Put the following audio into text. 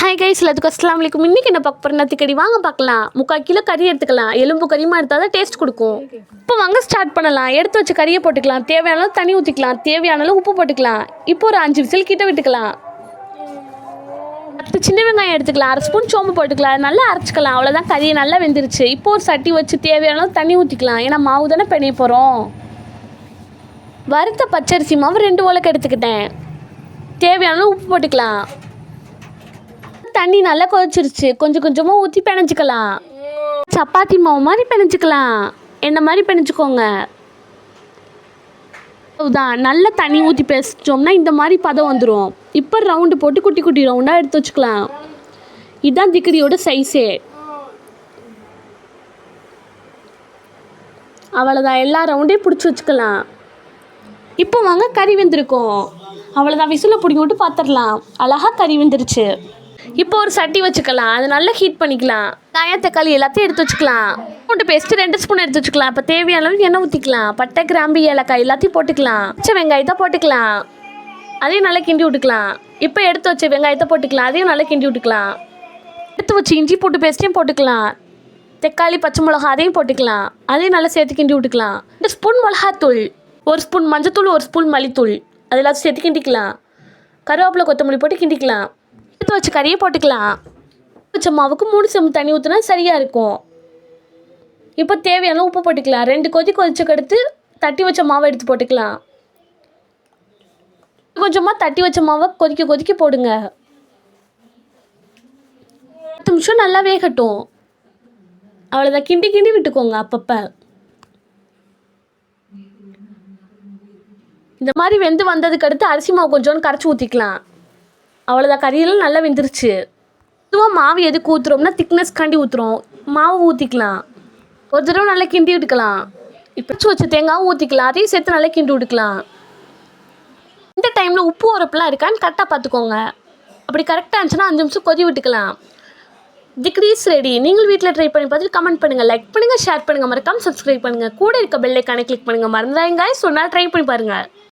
Hi guys எல்லாத்துக்கும் அஸ்ஸலாமு அலைக்கும். இன்றைக்கி என்ன பார்க்க போகிறேன் நத்திக்கடி வாங்க பார்க்கலாம். 3/4 கிலோ கறி எடுத்துக்கலாம். எலும்பு கறிமா எடுத்தால் தான் டேஸ்ட் கொடுக்கும். இப்போ வாங்க ஸ்டார்ட் பண்ணலாம். எடுத்து வச்ச கறியை போட்டுக்கலாம். தேவையான அளவு தண்ணி ஊற்றிக்கலாம். தேவையான அளவு உப்பு போட்டுக்கலாம். இப்போ ஒரு 5 விசில் கிட்ட விட்டுக்கலாம். 10 சின்ன வெங்காயம் எடுத்துக்கலாம். 1/2 ஸ்பூன் சோம்பு போட்டுக்கலாம். நல்லா அரைச்சிக்கலாம். அவ்வளோதான், கறியை நல்லா வெந்துருச்சு. இப்போ ஒரு சட்டி வச்சு தேவையான அளவு தண்ணி ஊற்றிக்கலாம். ஏன்னா மாவு தானே பிணைய போகிறோம். வறுத்த பச்சரிசி மாவு 2 உலக்கு எடுத்துக்கிட்டேன். தேவையான அளவு உப்பு போட்டுக்கலாம். தண்ணி நல்லா கொதிச்சிருச்சு. கொஞ்சம் கொஞ்சமாக ஊற்றி பிணைஞ்சிக்கலாம். சப்பாத்தி மாவு மாதிரி பிணைஞ்சிக்கலாம். என்ன மாதிரி பிணைஞ்சிக்கோங்க. அதுதான், நல்ல தண்ணி ஊற்றி பேசிச்சோம்னா இந்த மாதிரி பதம் வந்துடும். இப்போ ரவுண்டு போட்டு குட்டி குட்டி ரவுண்டாக எடுத்து வச்சுக்கலாம். இதுதான் திக்கடியோட சைஸே. அவ்வளோதான், எல்லா ரவுண்டையும் பிடிச்சி வச்சுக்கலாம். இப்போ வாங்க கறி வெந்திருக்கும். அவ்வளோதான், விசில பிடிங்கி விட்டு பார்த்துடலாம். அழகாக கறி வெந்துருச்சு. இப்போ ஒரு சட்டி வச்சுக்கலாம். அது நல்லா ஹீட் பண்ணிக்கலாம். காயம் தக்காளி எல்லாத்தையும் எடுத்து வச்சுக்கலாம். பூண்டு பேஸ்ட்டு 2 ஸ்பூன் எடுத்து வச்சுக்கலாம். இப்போ தேவையான அளவு எண்ணெய் ஊற்றிக்கலாம். பட்டை, கிராம்பு, ஏலக்காய் எல்லாத்தையும் போட்டுக்கலாம். பச்சை வெங்காயத்தை போட்டுக்கலாம். அதையும் நல்லா கிண்டி விட்டுக்கலாம். இப்போ எடுத்து வச்ச வெங்காயத்தை போட்டுக்கலாம். அதையும் நல்லா கிண்டி விட்டுக்கலாம். எடுத்து வச்சு இஞ்சி பூண்டு பேஸ்ட்டையும் போட்டுக்கலாம். தக்காளி, பச்சை மிளகா அதையும் போட்டுக்கலாம். அதையும் நல்லா சேர்த்து கிண்டி விட்டுக்கலாம். 2 ஸ்பூன் மிளகாத்தூள், 1 ஸ்பூன் மஞ்சத்தூள், 1 ஸ்பூன் மல்லித்தூள் அது எல்லாத்தையும் சேர்த்து கிண்டிக்கலாம். கருவேப்பிலை, கொத்தமல்லி போட்டு கிண்டிக்கலாம். எடுத்து வச்ச கறியை போட்டுக்கலாம். வச்ச மாவுக்கு 3 செம்பு தண்ணி ஊற்றினா சரியாக இருக்கும். இப்போ தேவையான உப்பு போட்டுக்கலாம். 2 கொதிச்சக்கடுத்து தட்டி வச்ச மாவை எடுத்து போட்டுக்கலாம். கொஞ்சமாக தட்டி வச்ச மாவை கொதிக்க போடுங்க. 10 நிமிஷம் நல்லா வேகட்டும். அவ்வளோதான், கிண்டி விட்டுக்கோங்க அப்பப்போ. இந்த மாதிரி வெந்து வந்ததுக்கு அடுத்து அரிசி மாவு கொஞ்சோன்னு கரைச்சி ஊற்றிக்கலாம். அவ்வளோதான், கறியெல்லாம் நல்லா வெந்துருச்சு. பொதுவாக மாவு எதுக்கு ஊற்றுறோம்னா திக்னஸ் காண்டி ஊற்றுறோம். மாவு ஊற்றிக்கலாம். ஒரு தடவை நல்லா கிண்டி விட்டுக்கலாம். இப்போ வச்ச தேங்காவும் ஊற்றிக்கலாம். அதையும் சேர்த்து நல்லா கிண்டி விட்டுக்கலாம். இந்த டைமில் உப்பு உரப்புலாம் இருக்கான்னு கரெக்டாக பார்த்துக்கோங்க. அப்படி கரெக்டாக இருந்துச்சுன்னா 5 நிமிஷம் கொதி விட்டுக்கலாம். திக்ரீஸ் ரெடி. நீங்கள் வீட்டில் ட்ரை பண்ணி பார்த்துட்டு கமெண்ட் பண்ணுங்கள், லைக் பண்ணுங்கள், ஷேர் பண்ணுங்கள், மறக்காமல் சப்ஸ்கிரைப் பண்ணுங்கள். கூட இருக்க பெல் ஐக்கானை கிளிக் பண்ணுங்கள். மறந்துடாதீங்க, சொன்னால் ட்ரை பண்ணி பாருங்கள்.